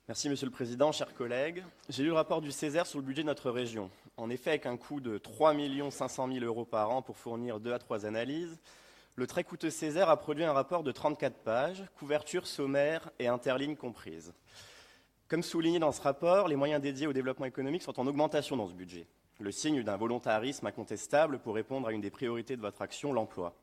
Merci Monsieur le Président, chers collègues. J'ai lu le rapport du Césaire sur le budget de notre région. En effet, avec un coût de 3 500 000 € par an pour fournir 2 à 3 analyses, le très coûteux Césaire a produit un rapport de 34 pages, couverture, sommaire et interlignes comprises. Comme souligné dans ce rapport, les moyens dédiés au développement économique sont en augmentation dans ce budget, le signe d'un volontarisme incontestable pour répondre à une des priorités de votre action, l'emploi.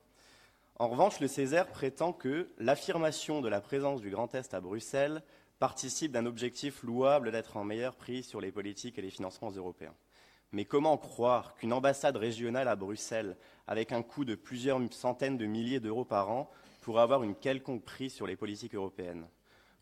En revanche, le Césaire prétend que l'affirmation de la présence du Grand Est à Bruxelles participe d'un objectif louable d'être en meilleure prise sur les politiques et les financements européens. Mais comment croire qu'une ambassade régionale à Bruxelles, avec un coût de plusieurs centaines de milliers d'euros par an, pourrait avoir une quelconque prise sur les politiques européennes?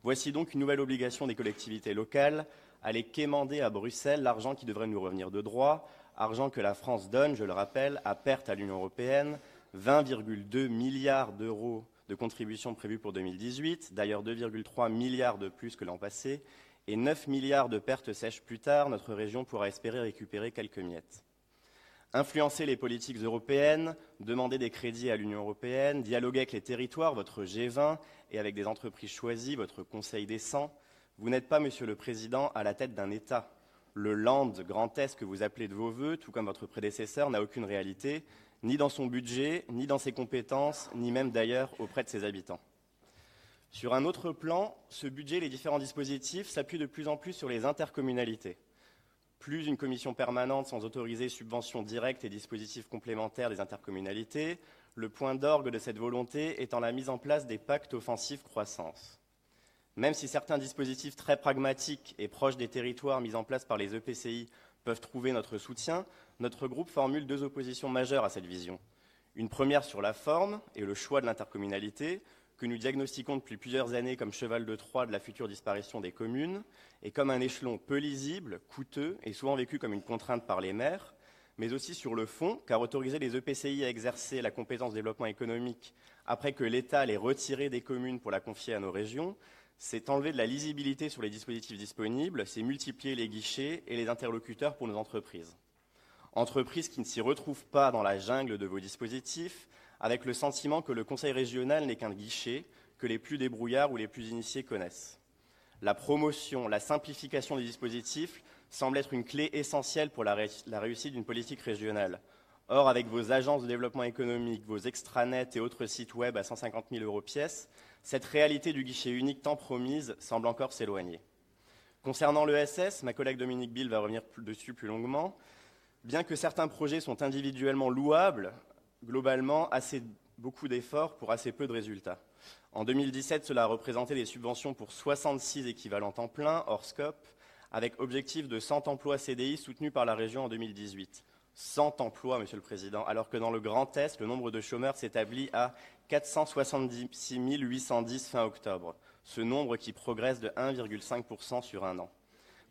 Voici donc une nouvelle obligation des collectivités locales, aller quémander à Bruxelles l'argent qui devrait nous revenir de droit, argent que la France donne, je le rappelle, à perte à l'Union européenne, 20,2 milliards d'euros de contributions prévues pour 2018, d'ailleurs 2,3 milliards de plus que l'an passé, et 9 milliards de pertes sèches plus tard, notre région pourra espérer récupérer quelques miettes. Influencer les politiques européennes, demander des crédits à l'Union européenne, dialoguer avec les territoires, votre G20, et avec des entreprises choisies, votre Conseil des 100, vous n'êtes pas, Monsieur le Président, à la tête d'un État. Le Land Grand Est que vous appelez de vos vœux, tout comme votre prédécesseur, n'a aucune réalité, ni dans son budget, ni dans ses compétences, ni même d'ailleurs auprès de ses habitants. Sur un autre plan, ce budget et les différents dispositifs s'appuient de plus en plus sur les intercommunalités. Plus une commission permanente sans autoriser subventions directes et dispositifs complémentaires des intercommunalités, le point d'orgue de cette volonté étant la mise en place des pactes offensifs croissance. Même si certains dispositifs très pragmatiques et proches des territoires mis en place par les EPCI peuvent trouver notre soutien, notre groupe formule deux oppositions majeures à cette vision. Une première sur la forme et le choix de l'intercommunalité, que nous diagnostiquons depuis plusieurs années comme cheval de Troie de la future disparition des communes, et comme un échelon peu lisible, coûteux et souvent vécu comme une contrainte par les maires, mais aussi sur le fond, car autoriser les EPCI à exercer la compétence développement économique après que l'État l'ait retirée des communes pour la confier à nos régions, c'est enlever de la lisibilité sur les dispositifs disponibles, c'est multiplier les guichets et les interlocuteurs pour nos entreprises. Entreprises qui ne s'y retrouvent pas dans la jungle de vos dispositifs, avec le sentiment que le Conseil régional n'est qu'un guichet que les plus débrouillards ou les plus initiés connaissent. La promotion, la simplification des dispositifs semble être une clé essentielle pour la réussite d'une politique régionale. Or, avec vos agences de développement économique, vos extranets et autres sites web à 150 000 € pièce, cette réalité du guichet unique tant promise semble encore s'éloigner. Concernant l'ESS, ma collègue Dominique Bill va revenir dessus plus longuement. Bien que certains projets sont individuellement louables, globalement, beaucoup d'efforts pour assez peu de résultats. En 2017, cela a représenté des subventions pour 66 équivalents temps plein, hors scope, avec objectif de 100 emplois CDI soutenus par la région en 2018. 100 emplois, Monsieur le Président, alors que dans le Grand Est, le nombre de chômeurs s'établit à 476 810 fin octobre, ce nombre qui progresse de 1,5% sur un an.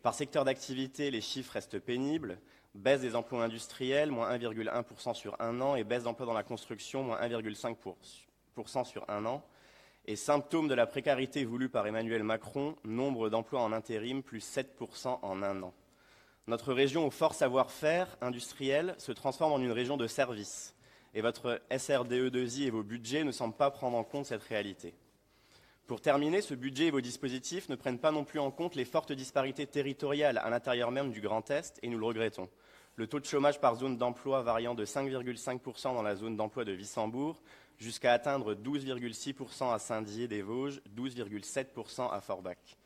Par secteur d'activité, les chiffres restent pénibles. Baisse des emplois industriels, moins 1,1% sur un an, et baisse d'emplois dans la construction, moins 1,5% sur un an. Et symptôme de la précarité voulue par Emmanuel Macron, nombre d'emplois en intérim, plus 7% en un an. Notre région au fort savoir-faire industriel se transforme en une région de services. Et votre SRDE2I et vos budgets ne semblent pas prendre en compte cette réalité. Pour terminer, ce budget et vos dispositifs ne prennent pas non plus en compte les fortes disparités territoriales à l'intérieur même du Grand Est, et nous le regrettons. Le taux de chômage par zone d'emploi variant de 5,5% dans la zone d'emploi de Wissembourg jusqu'à atteindre 12,6% à Saint-Dié-des-Vosges, 12,7% à Forbach.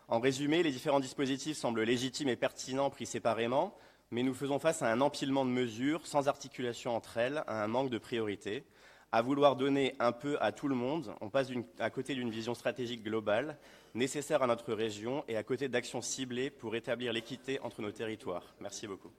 En résumé, les différents dispositifs semblent légitimes et pertinents pris séparément, mais nous faisons face à un empilement de mesures sans articulation entre elles, à un manque de priorité. À vouloir donner un peu à tout le monde, on passe à côté d'une vision stratégique globale, nécessaire à notre région, et à côté d'actions ciblées pour établir l'équité entre nos territoires. Merci beaucoup.